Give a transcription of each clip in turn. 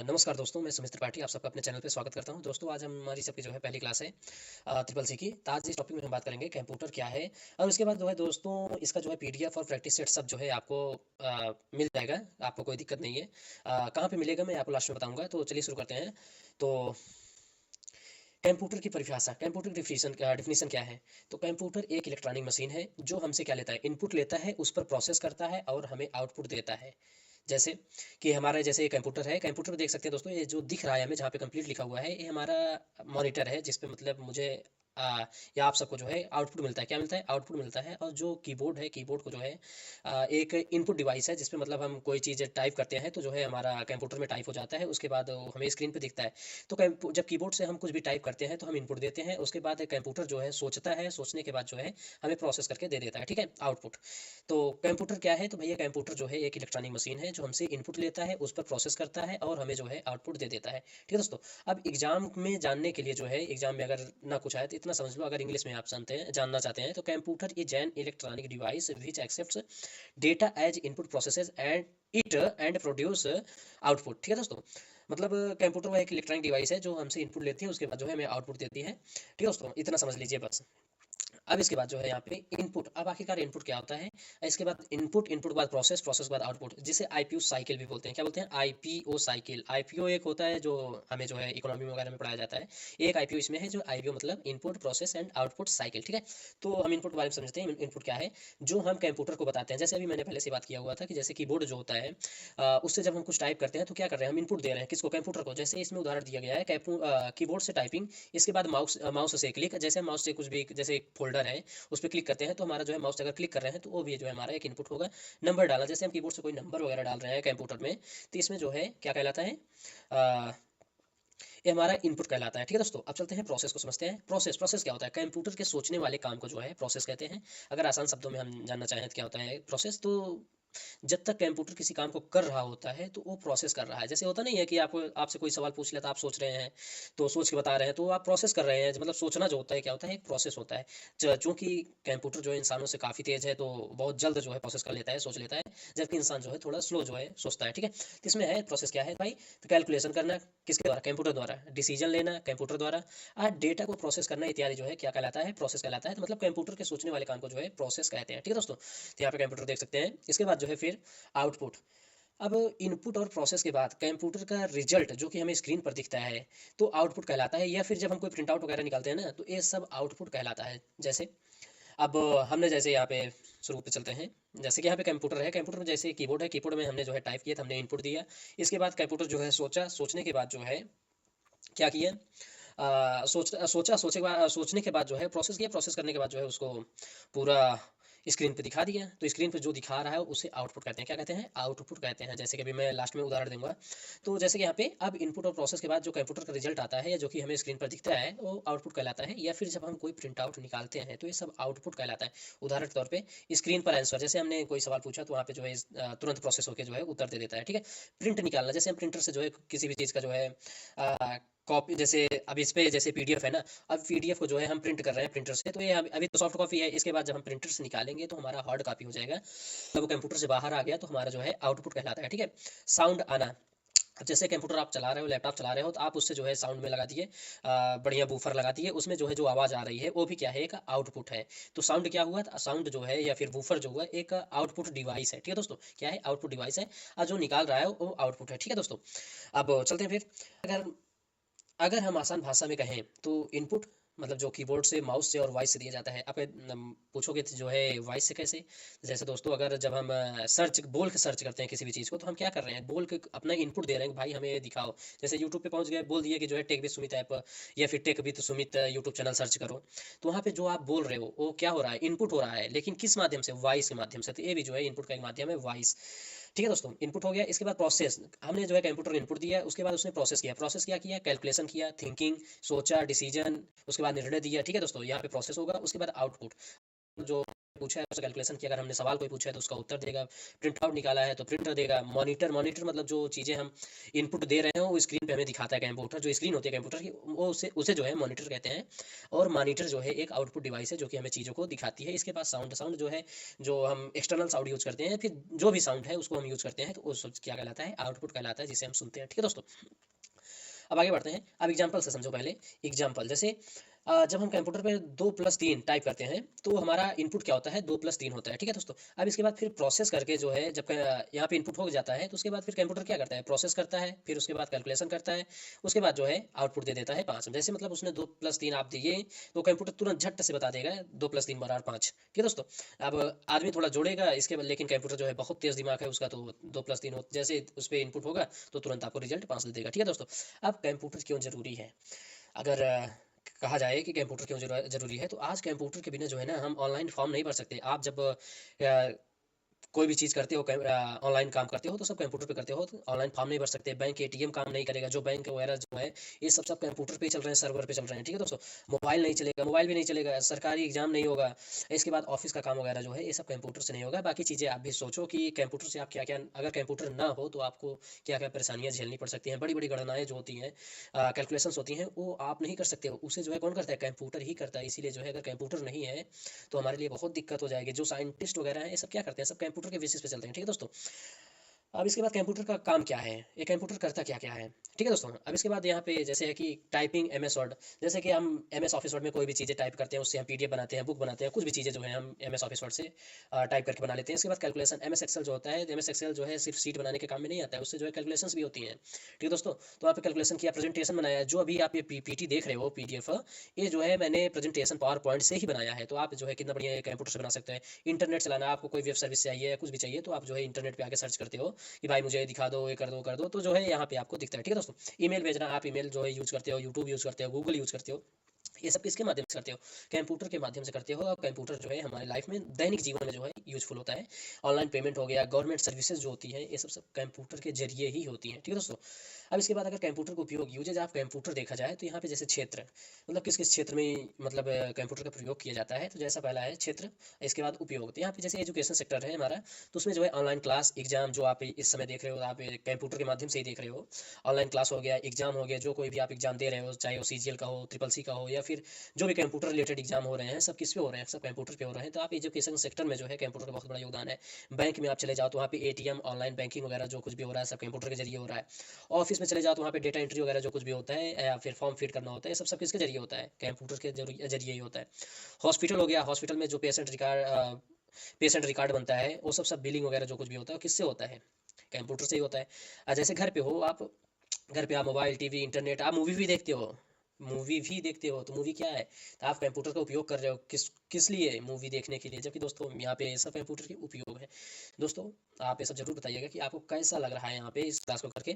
नमस्कार दोस्तों, मैं सुमित त्रिपाठी आप सबका अपने चैनल पे स्वागत करता हूं। दोस्तों आज हमारी सबकी जो है पहली क्लास है ट्रिपल सी की। तो आज इस टॉपिक में हम बात करेंगे कंप्यूटर क्या है, और उसके बाद जो है दोस्तों इसका जो है पीडीएफ और प्रैक्टिस सेट सब जो है आपको मिल जाएगा। आपको कोई दिक्कत नहीं है। कहाँ पे मिलेगा मैं आपको लास्ट में बताऊंगा। तो चलिए शुरू करते हैं। तो कंप्यूटर की परिभाषा, कंप्यूटर डिफिनीशन क्या है। तो कंप्यूटर एक इलेक्ट्रॉनिक मशीन है जो हमसे क्या लेता है, इनपुट लेता है, उस पर प्रोसेस करता है और हमें आउटपुट देता है। जैसे कि हमारे जैसे कंप्यूटर है, कंप्यूटर में देख सकते हैं दोस्तों, ये जो दिख रहा है हमें जहाँ पे कंप्लीट लिखा हुआ है, ये हमारा मॉनिटर है जिस पे मतलब मुझे या आप सबको जो है आउटपुट मिलता है। क्या मिलता है? आउटपुट मिलता है। और जो कीबोर्ड है, कीबोर्ड को जो है एक इनपुट डिवाइस है जिसपे मतलब हम कोई चीज़ टाइप करते हैं तो जो है हमारा कंप्यूटर में टाइप हो जाता है, उसके बाद वो हमें स्क्रीन पे दिखता है। तो जब कीबोर्ड से हम कुछ भी टाइप करते हैं तो हम इनपुट देते हैं, उसके बाद कंप्यूटर जो है सोचता है, सोचने के बाद जो है हमें प्रोसेस करके दे देता है, ठीक है, आउटपुट। तो कंप्यूटर क्या है? तो भैया कंप्यूटर जो है एक इलेक्ट्रॉनिक मशीन है जो हमसे इनपुट लेता है, उस पर प्रोसेस करता है और हमें जो है आउटपुट दे देता है, ठीक है दोस्तों। अब एग्जाम में जानने के लिए जो है, एग्जाम में अगर ना कुछ आए तो इतना समझ लो, अगर इंग्लिश में आप जानना चाहते हैं तो computer is an electronic device which accepts data as input processes and produce output, ठीक है दोस्तों। मतलब कंप्यूटर वो एक इलेक्ट्रॉनिक डिवाइस है जो हमसे इनपुट लेती है, उसके बाद जो है हमें आउटपुट देती है, ठीक है दोस्तों। इतना समझ लीजिए बस। अब इसके बाद जो है यहाँ पे इनपुट। अब आखिरकार इनपुट क्या होता है? इसके बाद इनपुट, इनपुट के बाद प्रोसेस, प्रोसेस के बाद आउटपुट, जिसे आईपीओ साइकिल भी बोलते हैं। क्या बोलते हैं? IPO cycle. आईपीओ एक होता है जो हमें जो है इकोनॉमी वगैरह में पढ़ाया जाता है। एक आईपीओ इसमें है जो आईपीओ मतलब input process and output cycle, ठीक है। तो हम इनपुट के बारे में समझते हैं। इनपुट क्या है जो हम कंप्यूटर को बताते हैं। जैसे अभी मैंने पहले से बात किया हुआ था कि जैसे कीबोर्ड जो होता है उससे जब हम कुछ टाइप करते हैं तो क्या कर रहे हैं, हम इनपुट दे रहे हैं किसको? कंप्यूटर को। जैसे इसमें उदाहरण दिया गया है कीबोर्ड से टाइपिंग, इसके बाद माउस माउस से क्लिक। जैसे माउस से कुछ भी, जैसे एक फोल्डर है उस पर क्लिक करते हैं तो हमारा जो है माउस अगर क्लिक कर रहे हैं तो वो भी जो है हमारा एक इनपुट होगा। नंबर डालना, जैसे हम कीबोर्ड से कोई नंबर वगैरह डाल रहे हैं कंप्यूटर में, तो इसमें जो है क्या कहलाता है, ये हमारा इनपुट कहलाता है, ठीक है दोस्तों। अब चलते हैं प्रोसेस को समझते हैं। प्रोसेस, प्रोसेस क्या होता है? कंप्यूटर के सोचने वाले काम को जो है प्रोसेस कहते हैं। अगर आसान शब्दों में हम जानना चाहें तो क्या होता है प्रोसेस, तो जब तक कंप्यूटर किसी काम को कर रहा होता है तो वो प्रोसेस कर रहा है। जैसे होता नहीं है कि आपको, आपसे कोई सवाल पूछ लेता, आप सोच रहे हैं तो सोच के बता रहे हैं, तो आप प्रोसेस कर रहे हैं। मतलब सोचना जो होता है क्या होता है, एक प्रोसेस होता है। चूंकि कंप्यूटर जो है इंसानों से काफ़ी तेज है तो बहुत जल्द जो है प्रोसेस कर लेता है, सोच लेता है, जबकि इंसान जो है थोड़ा स्लो जो है सोचता है, ठीक है। तो इसमें है प्रोसेस क्या है भाई, तो कैलकुलेशन करना किसके द्वारा? कंप्यूटर द्वारा। डिसीजन लेना कंप्यूटर द्वारा। डेटा को प्रोसेस करना इत्यादि जो है क्या कहलाता है? प्रोसेस कहलाता है। तो मतलब कंप्यूटर के सोचने वाले काम को जो है प्रोसेस कहते हैं, ठीक है दोस्तों। तो यहाँ पे कंप्यूटर देख सकते हैं। इसके बाद जो है फिर आउटपुट। अब इनपुट और प्रोसेस के बाद कंप्यूटर का रिजल्ट जो कि हमें स्क्रीन पर दिखता है तो आउटपुट कहलाता है। या फिर जब हम कोई प्रिंट आउट वगैरह निकालते हैं ना तो ये सब आउटपुट कहलाता है। जैसे अब हमने जैसे यहाँ पे शुरू पे चलते हैं। जैसे कि यहाँ पे कंप्यूटर है, कंप्यूटर में जैसे कीबोर्ड है, कीबोर्ड में हमने जो है टाइप किया था, हमने इनपुट दिया। इसके बाद कंप्यूटर जो है सोचा, सोचने के बाद जो है क्या किया, सोचने के बाद जो है प्रोसेस किया, प्रोसेस करने के बाद जो है उसको पूरा स्क्रीन पे दिखा दिया। तो स्क्रीन पे जो दिखा रहा है उसे आउटपुट कहते हैं। क्या कहते हैं? आउटपुट कहते हैं। जैसे कि अभी मैं लास्ट में उदाहरण दूंगा। तो जैसे कि यहाँ पे अब इनपुट और प्रोसेस के बाद जो कंप्यूटर का रिजल्ट आता है या जो कि हमें स्क्रीन पर दिखता है वो आउटपुट कहलाता है। या फिर जब हम कोई प्रिंट आउट निकालते हैं तो ये सब आउटपुट कहलाता है। उदाहरण के तौर पे स्क्रीन पर आंसर, जैसे हमने कोई सवाल पूछा तो वहाँ पे जो है तुरंत प्रोसेस होकर जो है उत्तर दे देता है, ठीक है। प्रिंट निकालना, जैसे हम प्रिंटर से जो है किसी भी चीज़ का जो है कॉपी, जैसे अब इस पे जैसे पीडीएफ है ना, अब पीडीएफ को जो है हम प्रिंट कर रहे हैं प्रिंटर से, तो ये अभी तो सॉफ्ट कॉपी है। इसके बाद जब हम प्रिंटर से निकालेंगे तो हमारा हार्ड कॉपी हो जाएगा। जब वो कंप्यूटर से बाहर आ गया तो हमारा जो है आउटपुट कहलाता है, ठीक है। साउंड आना, अब जैसे कंप्यूटर आप चला रहे हो, लैपटॉप चला रहे हो, तो आप उससे जो है साउंड में लगा दिए, बढ़िया बूफर लगा दिए, उसमें जो है जो आवाज़ आ रही है वो भी क्या है, एक आउटपुट है। तो साउंड क्या हुआ? साउंड जो है या फिर बूफर जो हुआ एक आउटपुट डिवाइस है, ठीक है दोस्तों। क्या है? आउटपुट डिवाइस है। और जो निकाल रहा है वो आउटपुट है, ठीक है दोस्तों। अब चलते हैं फिर। अगर अगर हम आसान भाषा में कहें तो इनपुट मतलब जो कीबोर्ड से, माउस से और वॉइस से दिया जाता है। आप पूछोगे तो जो है वॉइस से कैसे? जैसे दोस्तों अगर जब हम सर्च बोल के सर्च करते हैं किसी भी चीज़ को तो हम क्या कर रहे हैं, बोल के अपना इनपुट दे रहे हैं कि भाई हमें ये दिखाओ। जैसे यूट्यूब पे पहुंच गए, बोल दिए कि जो है टेक विद सुमित ऐप या फिर tech with Sumit YouTube channel search करो। तो वहाँ पे जो आप बोल रहे हो वो क्या हो रहा है, इनपुट हो रहा है। लेकिन किस माध्यम से? वॉइस के माध्यम से। तो ये भी जो है इनपुट का एक माध्यम है, वॉइस, ठीक है दोस्तों। इनपुट हो गया। इसके बाद प्रोसेस, हमने जो है कंप्यूटर इनपुट दिया, उसके बाद उसने प्रोसेस किया। प्रोसेस क्या किया? कैलकुलेशन किया, थिंकिंग, सोचा, डिसीजन, उसके बाद निर्णय दिया, ठीक है दोस्तों। यहाँ पे प्रोसेस होगा। उसके बाद आउटपुट, जो पूछा है उससे कैलकुलेशन किया, अगर हमने सवाल कोई पूछा है तो उसका उत्तर देगा, प्रिंट आउट निकाला है तो प्रिंटर देगा। मॉनिटर मॉनिटर मतलब जो चीज़ें हम इनपुट दे रहे हैं वो स्क्रीन पे हमें दिखाता है। कंप्यूटर जो स्क्रीन होती है कंप्यूटर की, वो उसे उसे जो है मॉनिटर कहते हैं। और मॉनिटर जो है एक आउटपुट डिवाइस है जो कि हमें चीज़ों को दिखाती है। इसके पास साउंड साउंड जो है, जो हम एक्सटर्नल साउंड यूज़ करते हैं, फिर जो भी साउंड है उसको हम यूज़ करते हैं, तो वो सब क्या कहलाता है, आउटपुट कहलाता है, जिसे हम सुनते हैं। ठीक है दोस्तों, अब आगे बढ़ते हैं। अब एग्जाम्पल से समझो पहले। एग्जाम्पल जैसे जब हम कंप्यूटर पे 2+3 टाइप करते हैं तो हमारा इनपुट क्या होता है, 2+3 होता है। ठीक है दोस्तों, अब इसके बाद फिर प्रोसेस करके जो है, जब यहाँ पे इनपुट हो जाता है तो उसके बाद फिर कंप्यूटर क्या करता है, प्रोसेस करता है, फिर उसके बाद कैलकुलेशन करता है, उसके बाद जो है आउटपुट दे देता है 5। जैसे मतलब उसने 2+3 आप दिए तो कंप्यूटर तुरंत झट से बता देगा 2+3 बराबर 5। ठीक है दोस्तों, अब आदमी थोड़ा जोड़ेगा इसके बाद, लेकिन कंप्यूटर जो है बहुत तेज दिमाग है उसका, तो 2+3 हो जैसे उस पर इनपुट होगा तो तुरंत आपको रिजल्ट 5 दे देगा। ठीक है दोस्तों, अब कंप्यूटर क्यों ज़रूरी है, अगर कहा जाए कि कंप्यूटर क्यों ज़रूरी है, तो आज कंप्यूटर के बिना जो है ना हम ऑनलाइन फॉर्म नहीं भर सकते। आप जब कोई भी चीज़ करते हो, ऑनलाइन काम करते हो तो सब कंप्यूटर पे करते हो, तो ऑनलाइन फॉर्म नहीं भर सकते। बैंक एटीएम काम नहीं करेगा, जो बैंक वगैरह जो है ये सब सब कंप्यूटर पे ही चल रहे हैं, सर्वर पे चल रहे हैं। ठीक है दोस्तों, मोबाइल नहीं चलेगा, मोबाइल भी नहीं चलेगा, सरकारी एग्जाम नहीं होगा, इसके बाद ऑफिस का काम वगैरह जो है ये सब कंप्यूटर से नहीं होगा। बाकी चीज़ें आप भी सोचो कि कंप्यूटर से आप क्या क्या, अगर कंप्यूटर ना हो तो आपको क्या क्या परेशानियाँ झेलनी पड़ सकती हैं। बड़ी बड़ी गणनाएँ जो होती हैं, कैलकुलेशंस होती हैं, वो आप नहीं कर सकते हो, उसे जो है कौन करता है, कंप्यूटर ही करता है। इसीलिए जो है अगर कंप्यूटर नहीं है तो हमारे लिए बहुत दिक्कत हो जाएगी। जो साइंटिस्ट वगैरह हैं ये सब क्या करते हैं, सब कंप्यूटर के बेसिस पे चलते हैं। ठीक है दोस्तों, अब इसके बाद कंप्यूटर का काम क्या है, ये कंप्यूटर करता क्या क्या है। ठीक है दोस्तों, अब इसके बाद यहाँ पे जैसे है कि टाइपिंग एमएस वर्ड, जैसे कि हम एमएस ऑफिस वर्ड में कोई भी चीज़ें टाइप करते हैं, उससे हम पीडीएफ बनाते हैं, बुक बनाते हैं, कुछ भी चीज़ें जो है हम एमएस ऑफिस वर्ड से टाइप करके बना लेते हैं। इसके बाद कैलकुलेशन, एमएस एक्सेल जो होता है, एमएस एक्सेल जो है सिर्फ सीट बनाने के काम में नहीं आता है, उससे जो है कैलकुलेशन भी होती हैं। ठीक है दोस्तों, तो आप कैलकुलेशन किया, प्रेजेंटेशन बनाया, जो अभी आप ये पीपीटी देख रहे हो, पीडीएफ, ये जो है मैंने प्रेजेंटेशन पावर पॉइंट से ही बनाया है। तो आप जो है कितना बढ़िया कंप्यूटर से बना सकते हैं। इंटरनेट चलाना, आपको कोई वेब सर्विस चाहिए या कुछ भी चाहिए तो आप जो है इंटरनेट पे आके सर्च करते हो कि भाई मुझे दिखा दो, ये कर दो, तो जो है यहाँ पे आपको दिखता है। ठीक है दोस्तों, ईमेल भेजना, आप ईमेल जो है यूज़ करते हो, यूट्यूब यूज़ करते हो, गूगल यूज़ करते हो, ये सब किसके माध्यम से करते हो, कंप्यूटर के माध्यम से करते हो। और कंप्यूटर जो है हमारे लाइफ में, दैनिक जीवन में जो है यूजफुल होता है। ऑनलाइन पेमेंट हो गया, गवर्नमेंट सर्विसेज जो होती हैं, ये सब सब कंप्यूटर के जरिए ही होती हैं। ठीक है दोस्तों, अब इसके बाद अगर कंप्यूटर का उपयोग, यूजेज आप कंप्यूटर देखा जाए तो यहाँ पे जैसे क्षेत्र, मतलब किस किस क्षेत्र में मतलब कंप्यूटर का प्रयोग किया जाता है, तो जैसा पहला है क्षेत्र, इसके बाद उपयोग। तो यहाँ पे जैसे एजुकेशन सेक्टर है हमारा, तो उसमें जो है ऑनलाइन क्लास एग्जाम जो आप इस समय देख रहे हो, आप कंप्यूटर के माध्यम से ही देख रहे हो। ऑनलाइन क्लास हो गया, एग्जाम हो गया, जो कोई भी आप एग्जाम दे रहे हो, चाहे वो सीजीएल का हो, ट्रिपल सी का हो, या फिर जो भी कंप्यूटर रिलेटेड एग्जाम हो रहे हैं, सब किस पे हो रहे हैं, सब कंप्यूटर पे हो रहे हैं। तो आप एजुकेशन सेक्टर में जो है कंप्यूटर का बहुत बड़ा योगदान है। बैंक में आप चले जाओ तो वहाँ पे एटीएम, ऑनलाइन बैंकिंग वगैरह जो कुछ भी हो रहा है सब कंप्यूटर के जरिए हो रहा है। ऑफिस में चले जाओ तो वहाँ पे डेटा एंट्री वगैरह जो कुछ भी होता है, या फिर फॉर्म फिट करना होता है, ये सब सब किसके जरिए होता है, कंप्यूटर के जरिए ही होता है। हॉस्पिटल हो गया, हॉस्पिटल में जो पेशेंट रिकॉर्ड बनता है, वो सब सब बिलिंग वगैरह जो कुछ भी होता है किससे होता है, कंप्यूटर से ही होता है। जैसे घर पे हो आप, घर पे आप मोबाइल, टीवी, इंटरनेट, आप मूवी भी देखते हो, तो मूवी क्या है, तो आप कंप्यूटर का उपयोग कर रहे हो किस किस लिए, मूवी देखने के लिए। जबकि दोस्तों यहाँ पे सब कंप्यूटर के उपयोग है। दोस्तों आप ये सब जरूर बताइएगा कि आपको कैसा लग रहा है यहाँ पे इस क्लास को करके।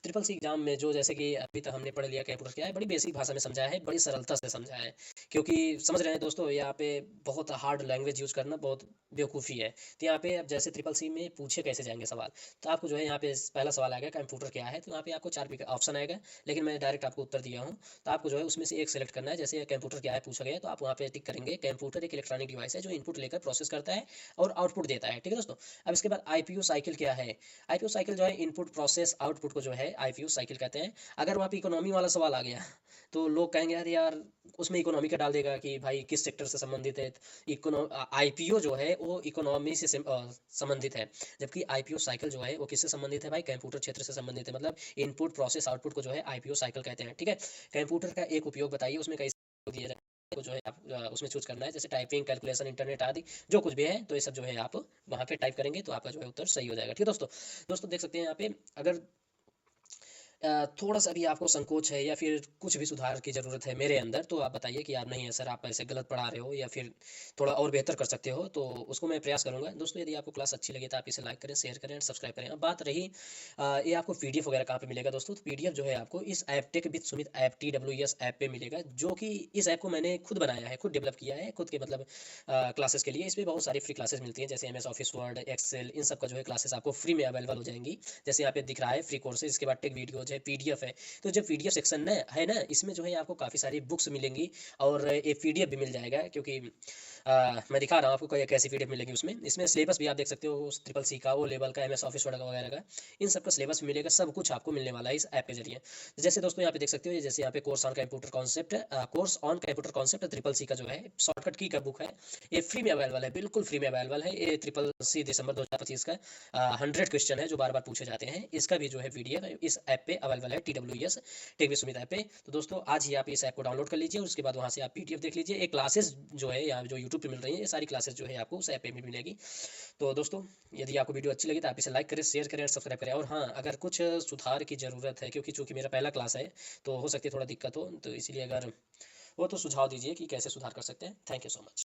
ट्रिपल सी एग्जाम में जो, जैसे कि अभी तक हमने पढ़ लिया कंप्यूटर क्या है, बड़ी बेसिक भाषा में समझाया है, बड़ी सरलता से समझाया है, क्योंकि समझ रहे हैं दोस्तों, यहाँ पे बहुत हार्ड लैंग्वेज यूज़ करना बहुत बेवकूफ़ी है। तो यहाँ पे अब जैसे ट्रिपल सी में पूछे कैसे जाएंगे सवाल, तो आपको जो है यहाँ पे पहला सवाल आएगा कंप्यूटर क्या है, तो यहाँ पे आपको 4 ऑप्शन आएगा, लेकिन मैं डायरेक्ट आपको उत्तर दिया हूँ। तो आपको जो है उसमें से एक सेलेक्ट करना है। जैसे कंप्यूटर क्या है पूछा गया, तो आप वहाँ पे टिक करेंगे, कंप्यूटर एक इलेक्ट्रॉनिक डिवाइस है जो इनपुट लेकर प्रोसेस करता है और आउटपुट देता है। ठीक है दोस्तों, अब इसके बाद आईपीयू साइकिल क्या है। आईपीयू साइकिल जो है इनपुट प्रोसेस आउटपुट को जो है आईपीयू साइकिल कहते हैं। अगर वहाँ पे इकोनॉमी वाला सवाल आ गया तो लोग कहेंगे यार यार उसमें इकोनॉमी का डाल देगा कि भाई किस सेक्टर से संबंधित है। आईपीओ जो है वो इकोनॉमी से संबंधित है, जबकि आईपीओ साइकिल जो है वो किससे संबंधित है भाई, कंप्यूटर क्षेत्र से संबंधित है। मतलब इनपुट प्रोसेस आउटपुट को जो है आईपीओ साइकिल कहते हैं। ठीक है, कंप्यूटर का एक उपयोग बताइए, उसमें कैसे दिया जाए, तो जो है आप उसमें चूज करना है, जैसे टाइपिंग, कैलकुलेशन, इंटरनेट आदि जो कुछ भी है, तो ये सब जो है आप वहाँ पे टाइप करेंगे तो आपका जो है उत्तर सही हो जाएगा। ठीक है दोस्तों, दोस्तों देख सकते हैं यहाँ पे, अगर थोड़ा सा भी आपको संकोच है या फिर कुछ भी सुधार की ज़रूरत है मेरे अंदर, तो आप बताइए कि आप नहीं है सर आप ऐसे गलत पढ़ा रहे हो, या फिर थोड़ा और बेहतर कर सकते हो, तो उसको मैं प्रयास करूँगा। दोस्तों यदि आपको क्लास अच्छी लगी तो आप इसे लाइक करें, शेयर करें और सब्सक्राइब करें। अब बात रही ये आपको पीडीएफ वगैरह कहाँ पे मिलेगा दोस्तों, तो पीडीएफ जो है आपको इस app tech with Sumit app TWS app पे मिलेगा, जो कि इस ऐप को मैंने खुद बनाया है, खुद डेवलप किया है, खुद के मतलब क्लासेस के लिए। इस पर बहुत सारी फ्री क्लासेस मिलती हैं, जैसे MS ऑफिस वर्ड, एक्सेल, इन सब का जो है क्लासेस आपको फ्री में अवेलेबल हो जाएंगी। जैसे यहाँ पे दिख रहा है फ्री कोर्सेज, इसके बाद टेक वीडियो, जो है पीडीएफ है। तो जो पीडीएफ सेक्शन है ना, इसमें जो है आपको काफ़ी सारी बुक्स मिलेंगी और एक पीडीएफ भी मिल जाएगा, क्योंकि मैं दिखा रहा हूँ आपको कोई कैसी पीडीएफ मिलेगी उसमें। इसमें सिलेबस भी आप देख सकते हो, ट्रिपल सी का, ओ लेवल का, एमएस ऑफिस वगैरह वगैरह का, इन सब का सिलेबस मिलेगा। सब कुछ आपको मिलने वाला है इस ऐप के जरिए। जैसे दोस्तों यहाँ पे देख सकते हो, जैसे यहाँ पे course on computer concept, course on computer concept triple C का जो है शॉर्टकट की का बुक है, ये फ्री में अवेलेबल है, बिल्कुल फ्री में अवेलेबल है। ये ट्रिपल सी दिसंबर 2025 का 100 क्वेश्चन है जो बार बार पूछे जाते हैं। इसका भी जो है पीडीएफ इस ऐप पे अवेलेबल है, TWS tech with Sumit app पे। तो दोस्तों आज ही आप इस ऐप को डाउनलोड कर लीजिए और उसके बाद वहाँ से आप पीडीएफ देख लीजिए। एक क्लासेस जो है यहाँ जो यूट्यूब पे मिल रही है, ये सारी क्लासेस जो है आपको उस ऐप पे भी मिलेगी। तो दोस्तों यदि आपको वीडियो अच्छी लगी तो आप इसे लाइक करें, शेयर करें और सब्सक्राइब करें। और हाँ, अगर कुछ सुधार की ज़रूरत है, क्योंकि चूंकि मेरा पहला क्लास है तो हो सकती है थोड़ा दिक्कत हो, तो इसलिए अगर वो तो सुझाव दीजिए कि कैसे सुधार कर सकते हैं। Thank you so much.